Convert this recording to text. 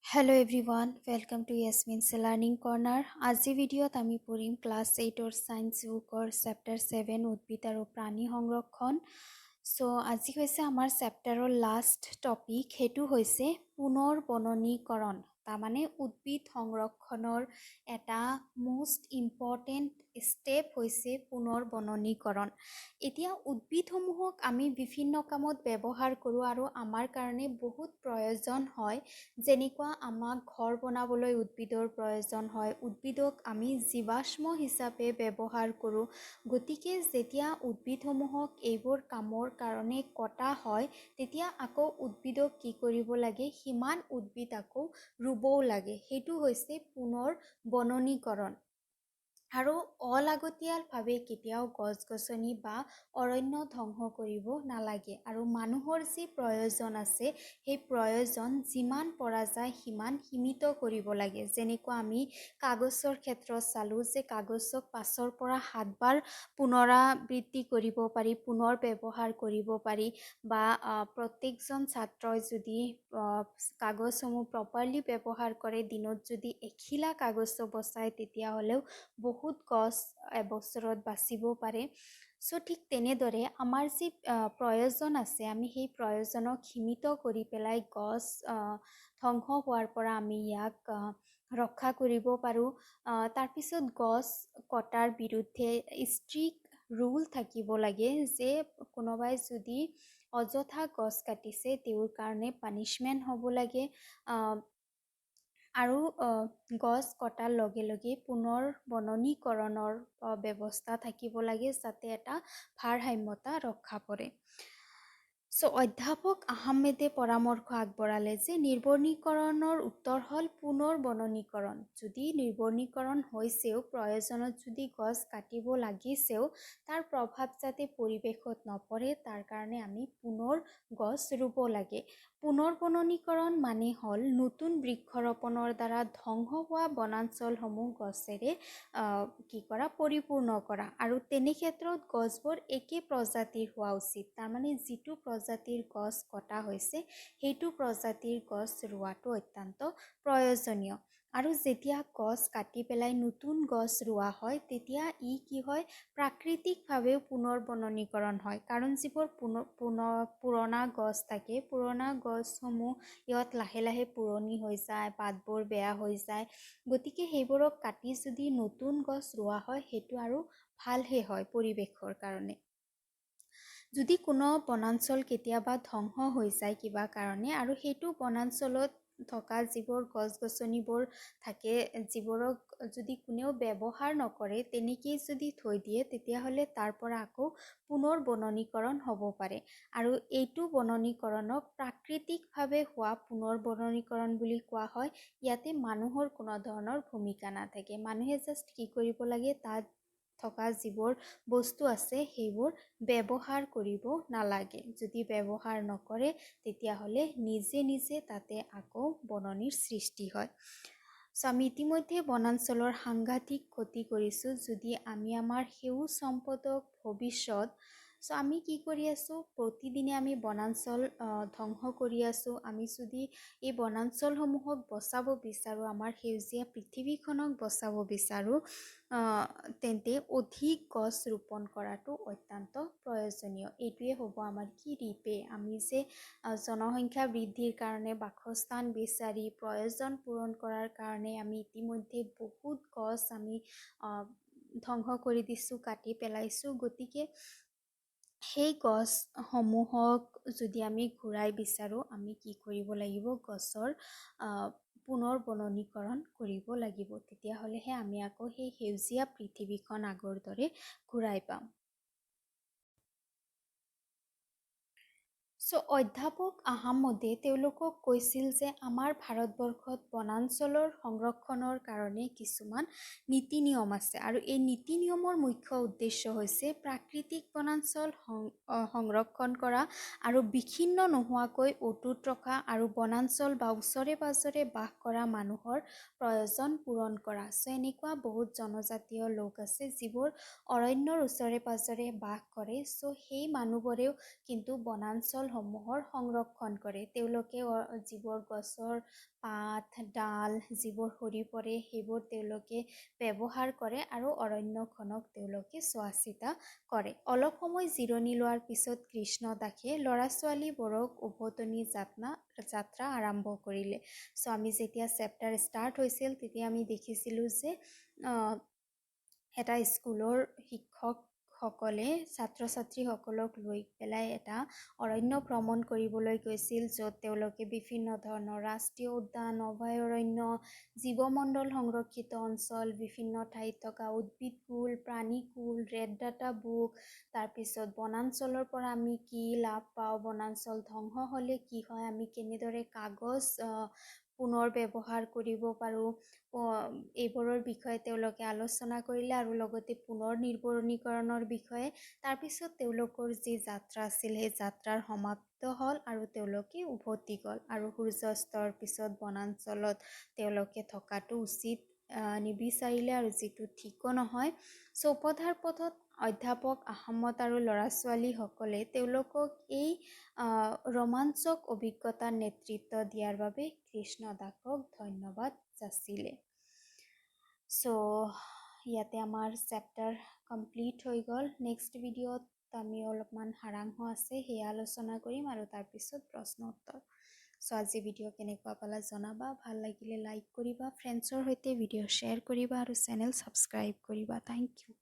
Hello everyone, welcome to Yasmin's Learning Corner. আজি ভিডিঅ'ত আমি পঢ়িম ক্লাছ 8ৰ সায়েন্স বুকৰ চেপ্টাৰ 7 উদ্ভিদ আৰু প্ৰাণী সংৰক্ষণ। আজি হৈছে আমাৰ চেপ্টাৰৰ লাষ্ট টপিক, সেইটো হৈছে পুনৰ বননীকৰণ। তাৰমানে উদ্ভিদ সংৰক্ষণৰ এটা মোষ্ট ইম্পৰ্টেণ্ট ষ্টেপ হৈছে পুনৰ বননীকৰণ। এতিয়া উদ্ভিদসমূহক আমি বিভিন্ন কামত ব্যৱহাৰ কৰোঁ আৰু আমাৰ কাৰণে বহুত প্ৰয়োজন হয়। যেনেকুৱা আমাক ঘৰ বনাবলৈ উদ্ভিদৰ প্ৰয়োজন হয়, উদ্ভিদক আমি জীৱাশ্ম হিচাপে ব্যৱহাৰ কৰোঁ। গতিকে যেতিয়া উদ্ভিদসমূহক এইবোৰ কামৰ কাৰণে কটা হয়, তেতিয়া আকৌ উদ্ভিদক কি কৰিব লাগে, সিমান উদ্ভিদ আকৌ ৰুবও লাগে। সেইটো হৈছে পুনৰ বননীকৰণ। আৰু অলাগতিয়ালভাৱে কেতিয়াও গছ গছনি বা অৰণ্য ধ্বংস কৰিব নালাগে। আৰু মানুহৰ যি প্ৰয়োজন আছে, সেই প্ৰয়োজন যিমান পৰা যায় সিমান সীমিত কৰিব লাগে। যেনেকুৱা আমি কাগজৰ ক্ষেত্ৰত চালোঁ যে কাগজক 5ৰ পৰা 7 বাৰ পুনৰাবৃত্তি কৰিব পাৰি, পুনৰ ব্যৱহাৰ কৰিব পাৰি। বা প্ৰত্যেকজন ছাত্ৰই যদি কাগজসমূহ প্ৰপাৰলি ব্যৱহাৰ কৰে, দিনত যদি এখিলা কাগজ বচায়, তেতিয়াহ'লেও বহুত গছ এবছৰত বাচিব পাৰে। ঠিক তেনেদৰে আমাৰ যি প্ৰয়োজন আছে, আমি সেই প্ৰয়োজনক সীমিত কৰি পেলাই গছ ধ্বংস হোৱাৰ পৰা আমি ইয়াক ৰক্ষা কৰিব পাৰোঁ। তাৰপিছত গছ কটাৰ বিৰুদ্ধে ষ্ট্ৰিক্ট ৰুল থাকিব লাগে যে কোনোবাই যদি অযথা গছ কাটিছে, তেওঁৰ কাৰণে পানিছমেণ্ট হ'ব লাগে। আৰু গছ কটাৰ লগে লগে পুনৰ বননীকৰণৰ ব্যৱস্থা থাকিব লাগে, যাতে এটা ভাৰসাম্যতা ৰক্ষা পৰে। অধ্যাপক আহমেদে পৰামৰ্শ আগবঢ়ালে যে নিৰ্বনীকৰণৰ উত্তৰ হ'ল পুনৰ বননীকৰণ। যদি নিৰ্বনীকৰণ হৈছেও, প্ৰয়োজনত যদি গছ কাটিব লাগিছেও, তাৰ প্ৰভাৱ যাতে পৰিৱেশত নপৰে, তাৰ কাৰণে আমি পুনৰ গছ ৰুব লাগে। পুনৰ বননীকৰণ মানে হ'ল নতুন বৃক্ষৰোপণৰ দ্বাৰা ধ্বংস হোৱা বনাঞ্চলসমূহ গছেৰে পৰিপূৰ্ণ কৰা। আৰু তেনে ক্ষেত্ৰত গছবোৰ একে প্ৰজাতিৰ হোৱা উচিত। তাৰমানে যিটো প্ৰজাতিৰ গছ কটা হৈছে, সেইটো প্ৰজাতিৰ গছ ৰোৱাটো অত্যন্ত প্ৰয়োজনীয়। আৰু যেতিয়া গছ কাটি পেলাই নতুন গছ ৰোৱা হয়, তেতিয়া ই কি হয়, প্ৰাকৃতিকভাৱেও পুনৰ বননীকৰণ হয়। কাৰণ যিবোৰ পুৰণা গছ থাকে, পুৰণা গছসমূহ ইয়াত লাহে লাহে পুৰণি হৈ যায়, পাতবোৰ বেয়া হৈ যায়। গতিকে সেইবোৰক কাটি যদি নতুন গছ ৰোৱা হয়, সেইটো আৰু ভালহে হয় পৰিৱেশৰ কাৰণে। যদি কোনো বনাঞ্চল কেতিয়াবা ধ্বংস হৈ যায় কিবা কাৰণে, আৰু সেইটো বনাঞ্চলত থকা যিবোৰ গছ গছনিবোৰ থাকে, যিবোৰক যদি কোনেও ব্যৱহাৰ নকৰে, তেনেকেই যদি থৈ দিয়ে, তেতিয়াহ'লে তাৰ পৰা আকৌ পুনৰ বননীকৰণ হ'ব পাৰে। আৰু এইটো বননীকৰণক প্ৰাকৃতিকভাৱে হোৱা পুনৰ বননীকৰণ বুলি কোৱা হয়। ইয়াতে মানুহৰ কোনো ধৰণৰ ভূমিকা নাথাকে। মানুহে জাষ্ট কি কৰিব লাগে, তাত থকা যিবোৰ বস্তু আছে সেইবোৰ ব্যৱহাৰ কৰিব নালাগে। যদি ব্যৱহাৰ নকৰে, তেতিয়াহ'লে নিজে নিজে তাতে আকৌ বননিৰ সৃষ্টি হয়। আমি ইতিমধ্যে বনাঞ্চলৰ সাংঘাতিক ক্ষতি কৰিছোঁ। যদি আমি আমাৰ সেউজ সম্পদক ভৱিষ্যত, আমি কি কৰি আছোঁ, প্ৰতিদিনে আমি বনাঞ্চল ধ্বংস কৰি আছোঁ। আমি যদি এই বনাঞ্চলসমূহক বচাব বিচাৰোঁ, আমাৰ সেউজীয়া পৃথিৱীখনক বচাব বিচাৰোঁ, তেন্তে অধিক গছ ৰোপণ কৰাটো অত্যন্ত প্ৰয়োজনীয়। এইটোৱে হ'ব আমাৰ কি ৰিপে। আমি যে জনসংখ্যা বৃদ্ধিৰ কাৰণে বাসস্থান বিচাৰি প্ৰয়োজন পূৰণ কৰাৰ কাৰণে আমি ইতিমধ্যে বহুত গছ আমি ধ্বংস কৰি দিছোঁ, কাটি পেলাইছোঁ। গতিকে সেই গছসমূহক যদি আমি ঘূৰাই বিচাৰোঁ, আমি কি কৰিব লাগিব, গছৰ পুনৰ বননীকৰণ কৰিব লাগিব। তেতিয়াহ'লেহে আমি আকৌ সেই সেউজীয়া পৃথিৱীখন আগৰ দৰে ঘূৰাই পাম। অধ্যাপক আহমেদে তেওঁলোকক কৈছিল যে আমাৰ ভাৰতবৰ্ষত বনাঞ্চলৰ সংৰক্ষণৰ কাৰণে কিছুমান নীতি নিয়ম আছে। আৰু এই নীতি নিয়মৰ মুখ্য উদ্দেশ্য হৈছে প্ৰাকৃতিক বনাঞ্চল সংৰক্ষণ কৰা আৰু বিচ্ছিন্ন নোহোৱাকৈ অটুট ৰখা, আৰু বনাঞ্চল বা ওচৰে পাজৰে বাস কৰা মানুহৰ প্ৰয়োজন পূৰণ কৰা। এনেকুৱা বহুত জনজাতীয় লোক আছে যিবোৰ অৰণ্যৰ ওচৰে পাজৰে বাস কৰে। সেই মানুহবোৰেও কিন্তু বনাঞ্চলসমূহ সম্পদসমূহৰ সংৰক্ষণ কৰে। তেওঁলোকে যিবোৰ গছৰ পাত ডাল যিবোৰ সৰি পৰে সেইবোৰ তেওঁলোকে ব্যৱহাৰ কৰে আৰু অৰণ্যখনক তেওঁলোকে চোৱা চিতা কৰে। অলপ সময় জিৰণি লোৱাৰ পিছত কৃষ্ণ দাসে ল'ৰা ছোৱালীবোৰক উভতনি যাত্ৰা আৰম্ভ কৰিলে। চ' আমি যেতিয়া চেপ্টাৰ ষ্টাৰ্ট হৈছিল তেতিয়া আমি দেখিছিলোঁ যে এটা স্কুলৰ শিক্ষকসকলে ছাত্ৰ ছাত্ৰীসকলক লৈ পেলাই এটা অৰণ্য ভ্ৰমণ কৰিবলৈ গৈছিল, য'ত তেওঁলোকে বিভিন্ন ধৰণৰ ৰাষ্ট্ৰীয় উদ্যান, অভয়াৰণ্য, জীৱমণ্ডল সংৰক্ষিত অঞ্চল, বিভিন্ন ঠাইত থকা উদ্ভিদকুল, প্ৰাণীকুল, ৰেড ডাটা বুক, তাৰপিছত বনাঞ্চলৰ পৰা আমি কি লাভ পাওঁ, বনাঞ্চল ধ্বংস হ'লে কি হয়, আমি কেনেদৰে কাগজ পুনৰ ব্যৱহাৰ কৰিব পাৰোঁ, এইবোৰৰ বিষয়ে তেওঁলোকে আলোচনা কৰিলে আৰু লগতে পুনৰ নিৰ্বনীকৰণৰ বিষয়ে। তাৰপিছত তেওঁলোকৰ যি যাত্ৰা আছিল সেই যাত্ৰাৰ সমাপ্ত হ'ল আৰু তেওঁলোকে উভতি গ'ল আৰু সূৰ্যাস্তৰ পিছত বনাঞ্চলত তেওঁলোকে থকাটো উচিত নিবিচাৰিলে আৰু যিটো ঠিকো নহয়। চৌপথাৰ পথত অধ্যাপক আহমদ আৰু ল'ৰা ছোৱালীসকলে তেওঁলোকক এই ৰোমাঞ্চক অভিজ্ঞতাৰ নেতৃত্ব দিয়াৰ বাবে কৃষ্ণ দাসক ধন্যবাদ যাচিলে। চ' ইয়াতে আমাৰ চেপ্টাৰ কমপ্লিট হৈ গ'ল। নেক্সট ভিডিঅ'ত আমি অলপমান সাৰাংশ আছে সেয়া আলোচনা কৰিম আৰু তাৰপিছত প্ৰশ্ন উত্তৰ। চ' আজি ভিডিঅ' কেনেকুৱা পালা জনাবা, ভাল লাগিলে লাইক কৰিবা, ফ্ৰেণ্ডছৰ সৈতে ভিডিঅ' শ্বেয়াৰ কৰিবা আৰু চেনেল ছাবস্ক্ৰাইব কৰিবা। Thank U.